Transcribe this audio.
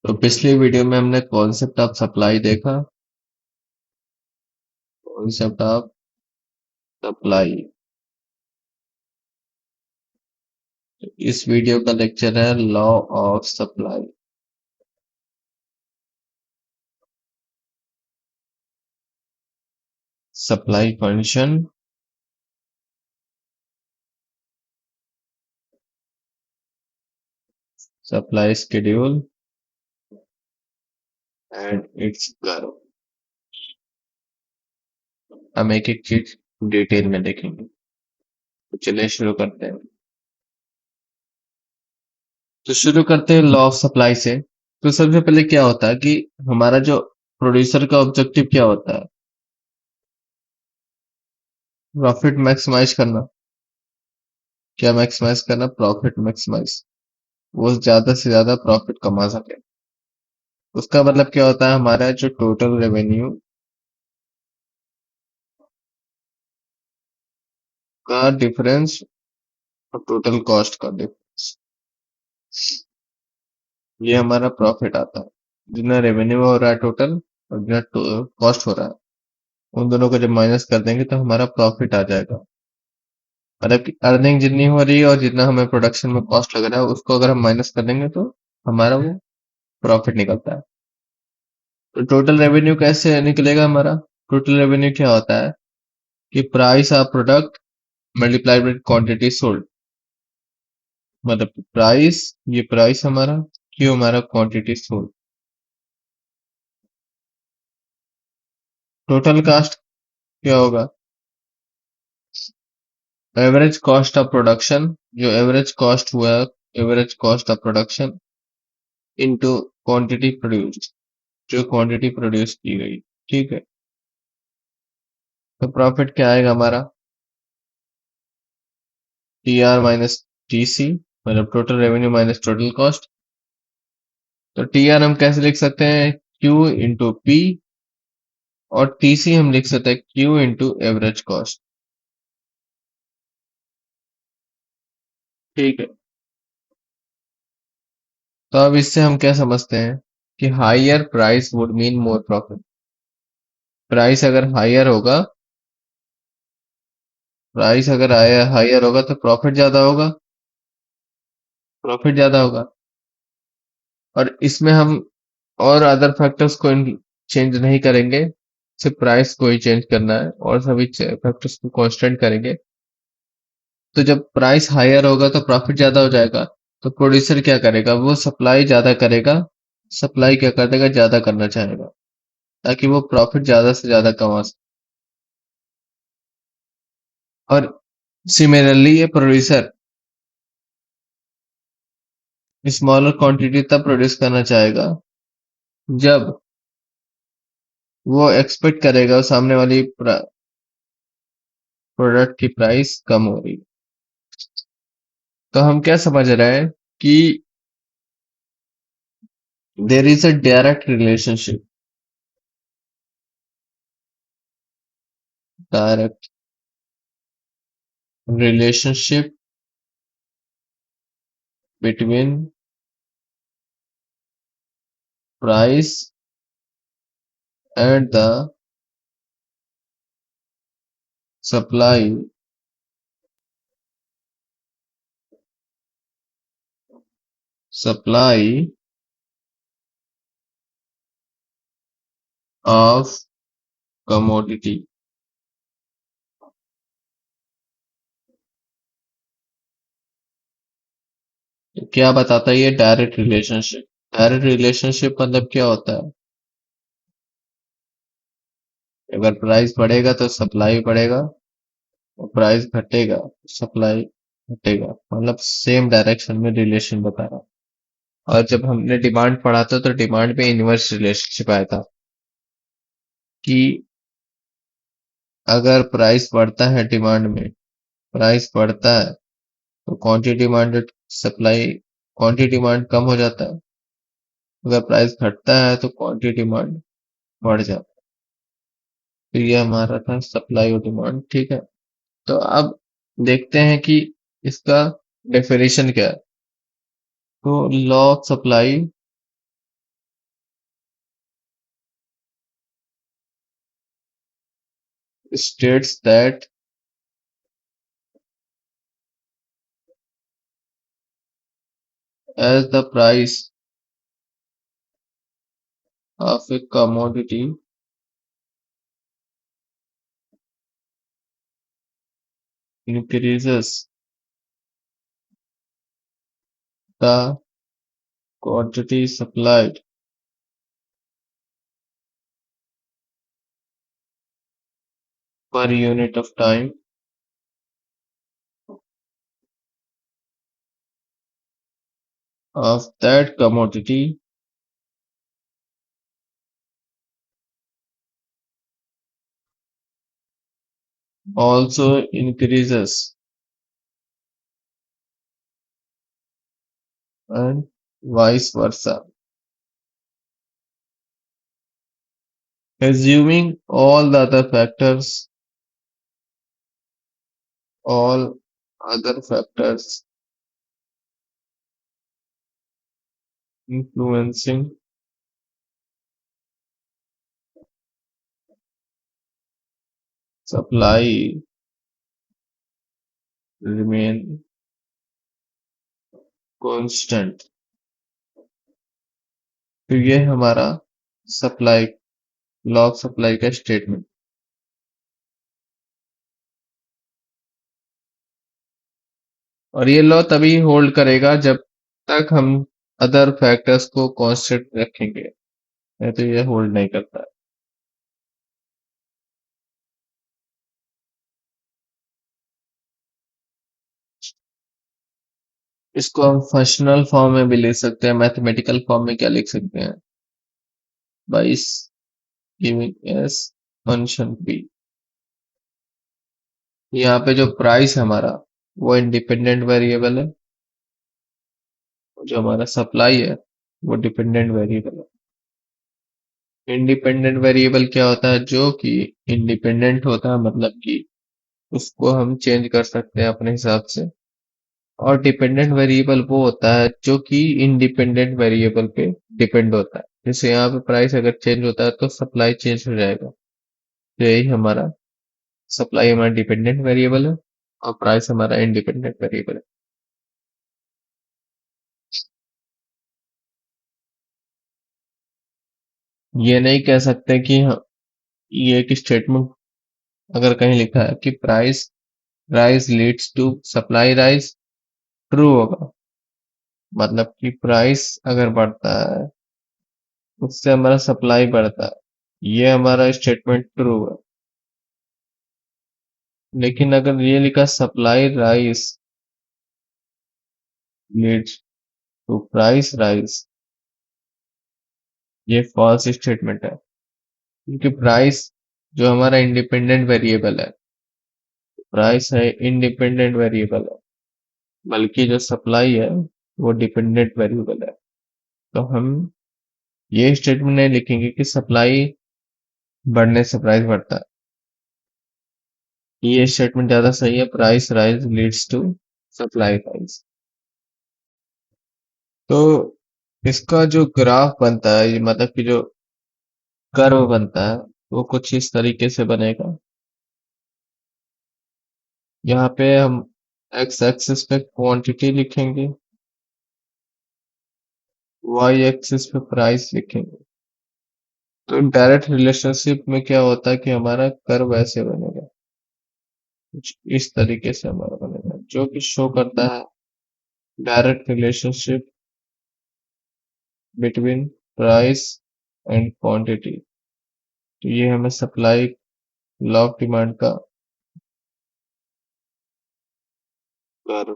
तो पिछली वीडियो में हमने कॉन्सेप्ट ऑफ सप्लाई देखा। Concept of supply. इस वीडियो का लेक्चर है law of supply. Supply function, supply schedule and it's curve. हम एक एक चीज डिटेल में देखेंगे। तो चलिए शुरू करते हैं। तो शुरू करते हैं लॉ ऑफ सप्लाई से। तो सबसे पहले क्या होता है कि हमारा जो प्रोड्यूसर का ऑब्जेक्टिव क्या होता है? प्रॉफिट मैक्सिमाइज करना। क्या मैक्सिमाइज करना? Profit maximise. वो ज्यादा से ज्यादा प्रॉफिट कमा सके। उसका मतलब क्या होता है? हमारा जो टोटल रेवेन्यू का डिफरेंस और टोटल कॉस्ट का डिफरेंस, ये हमारा प्रॉफिट आता है। जितना रेवेन्यू हो रहा है टोटल और जितना कॉस्ट हो रहा है, उन दोनों को जब माइनस कर देंगे तो हमारा प्रॉफिट आ जाएगा। मतलब कि अर्निंग जितनी हो रही है और जितना हमें प्रोडक्शन में कॉस्ट लग रहा है, उसको अगर हम माइनस कर देंगे तो हमारा वो प्रॉफिट निकलता है। तो टोटल रेवेन्यू कैसे निकलेगा हमारा? टोटल रेवेन्यू क्या होता है कि price of product multiplied by quantity sold. मतलब प्राइस, ये प्राइस हमारा, क्यू हमारा क्वांटिटी सोल्ड। टोटल कास्ट क्या होगा? एवरेज कॉस्ट ऑफ प्रोडक्शन, जो एवरेज कॉस्ट हुआ, average cost of production into quantity produced, जो क्वांटिटी प्रोड्यूस की गई। ठीक है। तो प्रॉफिट क्या आएगा हमारा? T R minus T C, मतलब total revenue minus total cost. तो टी आर हम कैसे लिख सकते हैं? Q into P. और टी सी हम लिख सकते हैं क्यू इंटू एवरेज कॉस्ट। ठीक है। तो अब इससे हम क्या समझते हैं कि higher price would mean more profit. Price अगर हाइयर होगा, प्राइस अगर हाइयर होगा तो प्रॉफिट ज्यादा होगा। प्रॉफिट ज्यादा होगा। और इसमें हम और अदर फैक्टर्स को चेंज नहीं करेंगे, सिर्फ प्राइस को ही चेंज करना है और सभी फैक्टर्स को कांस्टेंट करेंगे। तो जब प्राइस हायर होगा तो प्रॉफिट ज्यादा हो जाएगा। तो प्रोड्यूसर क्या करेगा? वो सप्लाई ज्यादा करेगा। सप्लाई क्या कर देगा? ज्यादा करना चाहेगा, ताकि वो प्रॉफिट ज्यादा से ज्यादा कमा सके। और सिमिलरली ये प्रोड्यूसर स्मॉलर क्वांटिटी तब प्रोड्यूस करना चाहेगा जब वो एक्सपेक्ट करेगा सामने वाली प्रोडक्ट की प्राइस कम हो रही है। तो हम क्या समझ रहे हैं कि there is a direct relationship, direct relationship between price and the supply supply of commodity. क्या बताता है ये डायरेक्ट रिलेशनशिप? डायरेक्ट रिलेशनशिप मतलब क्या होता है? अगर प्राइस बढ़ेगा तो सप्लाई बढ़ेगा, और प्राइस घटेगा तो सप्लाई घटेगा। मतलब सेम डायरेक्शन में रिलेशन बता रहा है। और जब हमने डिमांड पढ़ा था तो डिमांड पे इनवर्स रिलेशनशिप आया था कि अगर प्राइस बढ़ता है डिमांड में, प्राइस बढ़ता है तो quantity demand supply, quantity demand कम हो जाता है। अगर प्राइस घटता है तो क्वांटिटी डिमांड बढ़ जाता है। तो ये हमारा था सप्लाई और डिमांड। ठीक है। तो अब देखते हैं कि इसका डेफिनेशन क्या है। तो law of supply states that as the price of a commodity increases, the quantity supplied per unit of time of that commodity also increases, and vice versa. Assuming all other factors influencing supply remain constant, तो ये हमारा supply law of supply का statement. और ये law तभी hold करेगा जब तक हम अदर फैक्टर्स को कांस्टेंट रखेंगे, नहीं तो ये होल्ड नहीं करता है। इसको हम फंक्शनल फॉर्म में भी लिख सकते हैं, मैथमेटिकल फॉर्म में क्या लिख सकते हैं, by giving S function P. यहाँ पे जो प्राइस हमारा वो इंडिपेंडेंट वेरिएबल है, जो हमारा सप्लाई है वो डिपेंडेंट वेरिएबल है। इंडिपेंडेंट वेरिएबल क्या होता है, जो कि इंडिपेंडेंट होता है, मतलब कि उसको हम चेंज कर सकते हैं अपने हिसाब से। और डिपेंडेंट वेरिएबल वो होता है जो कि इंडिपेंडेंट वेरिएबल पे डिपेंड होता है। जैसे यहाँ पे प्राइस अगर चेंज होता है तो सप्लाई चेंज हो जाएगा। तो यही हमारा सप्लाई हमारा डिपेंडेंट वेरिएबल है और प्राइस हमारा इंडिपेंडेंट वेरिएबल है। ये नहीं कह सकते कि ये एक स्टेटमेंट अगर कहीं लिखा है कि price rise leads to supply rise, true होगा। मतलब कि प्राइस अगर बढ़ता है उससे हमारा सप्लाई बढ़ता है, ये हमारा स्टेटमेंट ट्रू है। लेकिन अगर ये लिखा supply rise leads to price rise, ये फॉल्स स्टेटमेंट है, क्योंकि प्राइस जो हमारा इंडिपेंडेंट वेरिएबल है, प्राइस है इंडिपेंडेंट वेरिएबल है, बल्कि जो सप्लाई है वो डिपेंडेंट वेरिएबल है। तो हम ये स्टेटमेंट नहीं लिखेंगे कि सप्लाई बढ़ने से प्राइस बढ़ता है। ये स्टेटमेंट ज्यादा सही है, price rise leads to supply rise. तो इसका जो ग्राफ बनता है, ये मतलब कि जो कर्व बनता है वो कुछ इस तरीके से बनेगा। यहाँ पे हम एक्स एक्सिस पे क्वांटिटी लिखेंगे, वाई एक्सिस पे प्राइस लिखेंगे। तो डायरेक्ट रिलेशनशिप में क्या होता है कि हमारा कर्व ऐसे बनेगा, कुछ इस तरीके से हमारा बनेगा, जो कि शो करता है direct relationship between price and quantity. तो ये हमें सप्लाई लॉ ऑफ डिमांड का कर्व